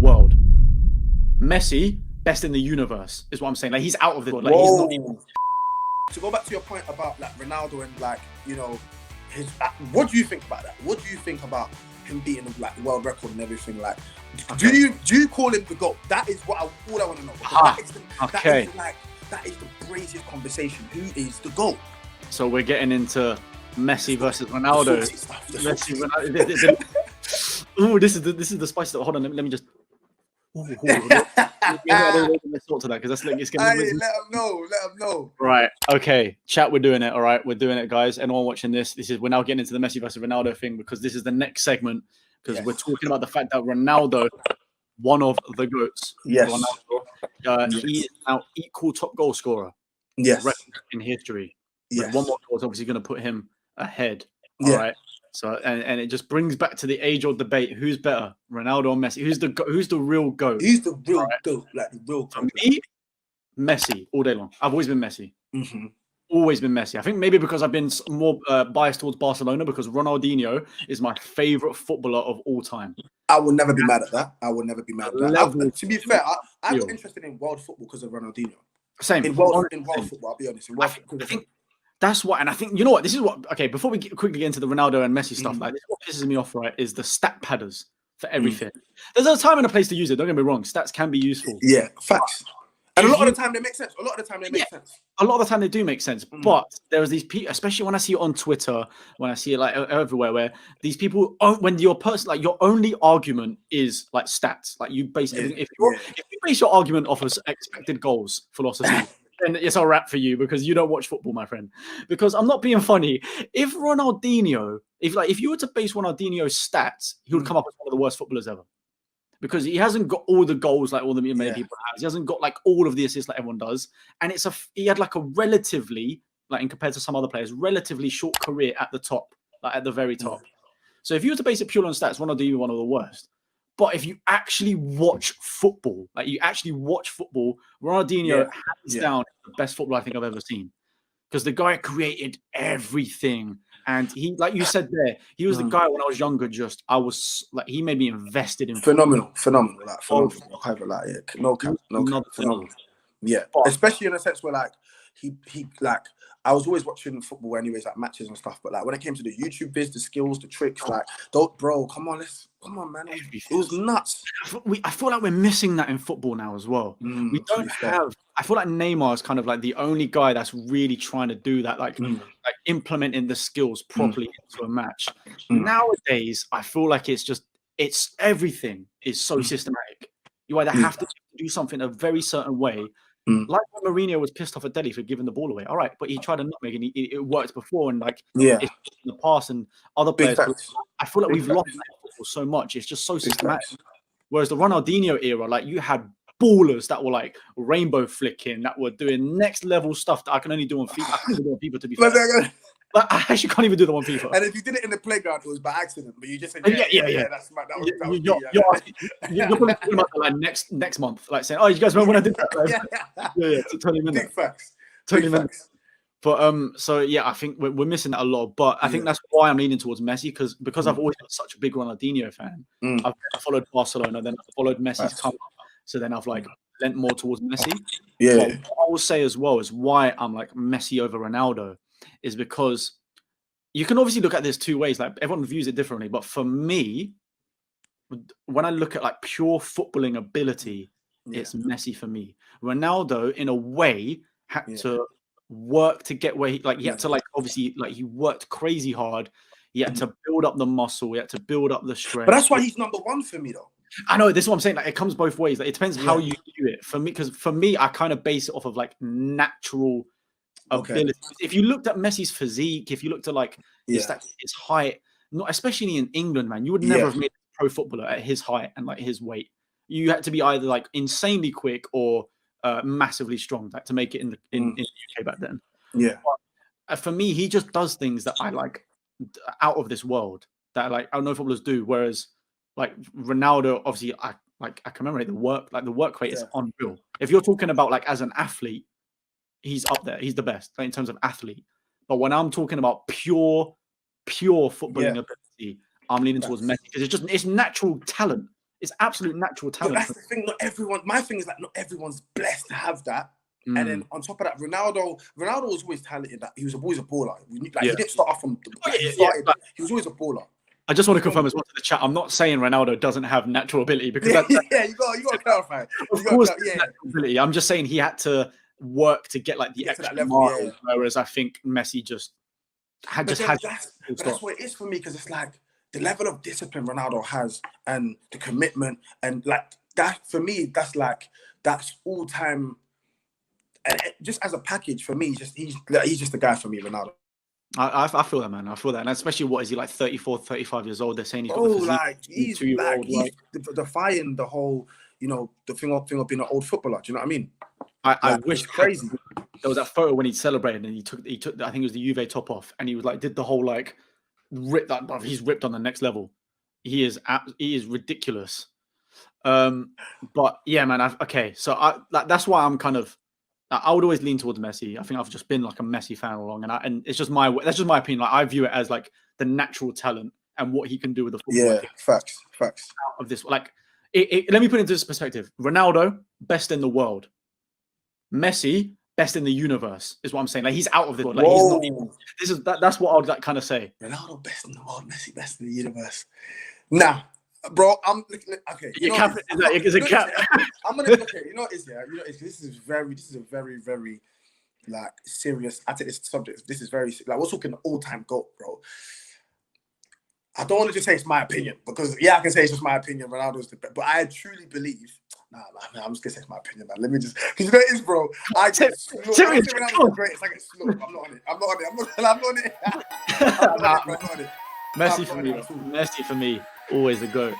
world. Messi, best in the universe, is what I'm saying. Like, he's out of the world. Like, he's not even... To go back to your point about like Ronaldo and like, you know, his. What do you think about that? What do you think about him beating the like world record and everything? Like, do you call him the GOAT? That is what all I want to know. That is the craziest conversation. Who is the GOAT? So we're getting into Messi versus Ronaldo. Messi, Ronaldo. Ooh, this is the spice stuff. Hold on, let me just. Let's talk to that because that's like it's gonna. Let them know. Right. Okay. Chat. We're doing it. All right. We're doing it, guys. Anyone watching this? We're now getting into the Messi versus Ronaldo thing because this is the next segment because we're talking about the fact that Ronaldo, one of the GOATs. Yes. Ronaldo, he is now equal top goal scorer. Yes. In history. Yes. One more goal is obviously going to put him ahead. All right. So and it just brings back to the age-old debate: who's better, Ronaldo or Messi? Who's the real GOAT? Who's the real GOAT? Like the real GOAT. For me, Messi all day long. I've always been Messi. Mm-hmm. Always been Messi. I think maybe because I've been more biased towards Barcelona because Ronaldinho is my favorite footballer of all time. I will never be mad at that. To be fair, I got interested in world football because of Ronaldinho. Same. In world football, I'll be honest. I think that's what, and I think, you know what, this is what, okay, before we quickly get into the Ronaldo and Messi stuff, like, this is what pisses me off, right, is the stat padders for everything. There's a time and a place to use it, don't get me wrong, stats can be useful. Yeah, facts. And a lot of the time they make sense. A lot of the time they do make sense, but there was these people, especially when I see it on Twitter, when I see it like everywhere, where these people, when your person, like your only argument is like stats, like you base everything, if you base your argument off of expected goals philosophy, then it's a wrap for you because you don't watch football, my friend. Because I'm not being funny. If Ronaldinho, if you were to base Ronaldinho's stats, he would come up as one of the worst footballers ever. Because he hasn't got all the goals like all the many people have. He hasn't got like all of the assists like everyone does. And he had like a relatively, like in compared to some other players, relatively short career at the top, like at the very top. So if you were to base it purely on stats, Ronaldinho is one of the worst. But if you actually watch football, Ronaldinho hands down the best footballer I think I've ever seen. Because the guy created everything. And he, like you said there, he was the guy when I was younger, he made me invested in phenomenal. Like, phenomenal. Phenomenal. Yeah. But, especially in a sense where like he like I was always watching football anyways, like matches and stuff. But like when it came to the YouTube vids, the skills, the tricks, like come on, man. It was nuts. I feel like we're missing that in football now as well. We don't have. I feel like Neymar is kind of like the only guy that's really trying to do that, like implementing the skills properly into a match. Nowadays, I feel like it's everything is so systematic. You either have to do something a very certain way. Like when Mourinho was pissed off at Delhi for giving the ball away. All right, but he tried a nutmeg and it worked before, and like it's in the past and other players. I feel like we've lost that so much. It's just so systematic. Whereas the Ronaldinho era, like you had ballers that were like rainbow flicking, that were doing next level stuff that I can only do on FIFA. I can't even do on FIFA to be fair. But I actually can't even do them on FIFA. And if you did it in the playground, it was by accident. But you just said, that's my. You're probably talking about like next month, like saying, "Oh, you guys remember when I did that?" Yeah, totally minutes. Big facts. Totally minutes. But so yeah, I think we're missing that a lot. But I think that's why I'm leaning towards Messi because I've always been such a big Ronaldinho fan. I've followed Barcelona, then I followed Messi's come up, so then I've like lent more towards Messi. Yeah. But what I will say as well is why I'm like Messi over Ronaldo is because you can obviously look at this two ways. Like everyone views it differently, but for me, when I look at like pure footballing ability, it's Messi for me. Ronaldo, in a way, had to work to get where he had to like obviously like he worked crazy hard. He had to build up the muscle. He had to build up the strength. But that's why he's number one for me, though. I know this is what I'm saying. Like it comes both ways. Like it depends how you do it. For me, because for me, I kind of base it off of like natural ability. If you looked at Messi's physique, if you looked at like his height, not especially in England, man, you would never have made a pro footballer at his height and like his weight. You had to be either like insanely quick or massively strong, like to make it in the UK back then. Yeah. But, for me, he just does things that I like out of this world that like I don't know if footballers do. Whereas like Ronaldo, obviously, I can remember the work rate is unreal. If you're talking about like as an athlete, he's up there. He's the best like, in terms of athlete. But when I'm talking about pure footballing ability, I'm leaning towards Messi because it's natural talent. It's absolute natural talent. But that's the thing. Not everyone. My thing is like not everyone's blessed to have that. And then on top of that, Ronaldo was always talented. That he was always a baller. He didn't start off from. He was always a baller. I just want to confirm as well to the chat. I'm not saying Ronaldo doesn't have natural ability because you got to clarify. Of course, natural ability. I'm just saying he had to work to get like the extra level. Whereas I think Messi just had. That's what it is for me, because it's like the level of discipline Ronaldo has and the commitment and like that for me. That's all time. And just as a package for me, he's just the guy for me, Ronaldo. I feel that, man. I feel that. And especially, what is he, like 34, 35 years old? They're saying he's got he's defying the whole, the thing of being an old footballer. Do you know what I mean? I wish it's crazy. There was that photo when he celebrated and he took I think it was the Juve top off, and he was like, did the whole like rip that, bro. He's ripped on the next level. He is ridiculous. But yeah, man. So that's why I'm kind of. I would always lean towards Messi. I think I've just been like a Messi fan all along, and it's just that's just my opinion. Like, I view it as like the natural talent and what he can do with the football. Yeah, facts. Out of this, like, let me put it into this perspective. Ronaldo, best in the world. Messi, best in the universe, is what I'm saying. Like, he's out of this world. Like, he's not. That's what I would kind of say. Ronaldo, best in the world. Messi, best in the universe. Nah. Bro, I'm okay. Is a cap. I'm gonna okay. This is a very, very like serious. I take this subject. This is very like we're talking all-time GOAT, bro. I don't want to just say it's my opinion, because I can say it's just my opinion. Ronaldo's the best, but I truly believe. I'm just gonna say it's my opinion, man. Let me just, because you know it is, bro. I get Ronaldo's great. It's like a slow. I'm not on it. I'm not on it. Messi for me. Messi for me. Always the GOAT.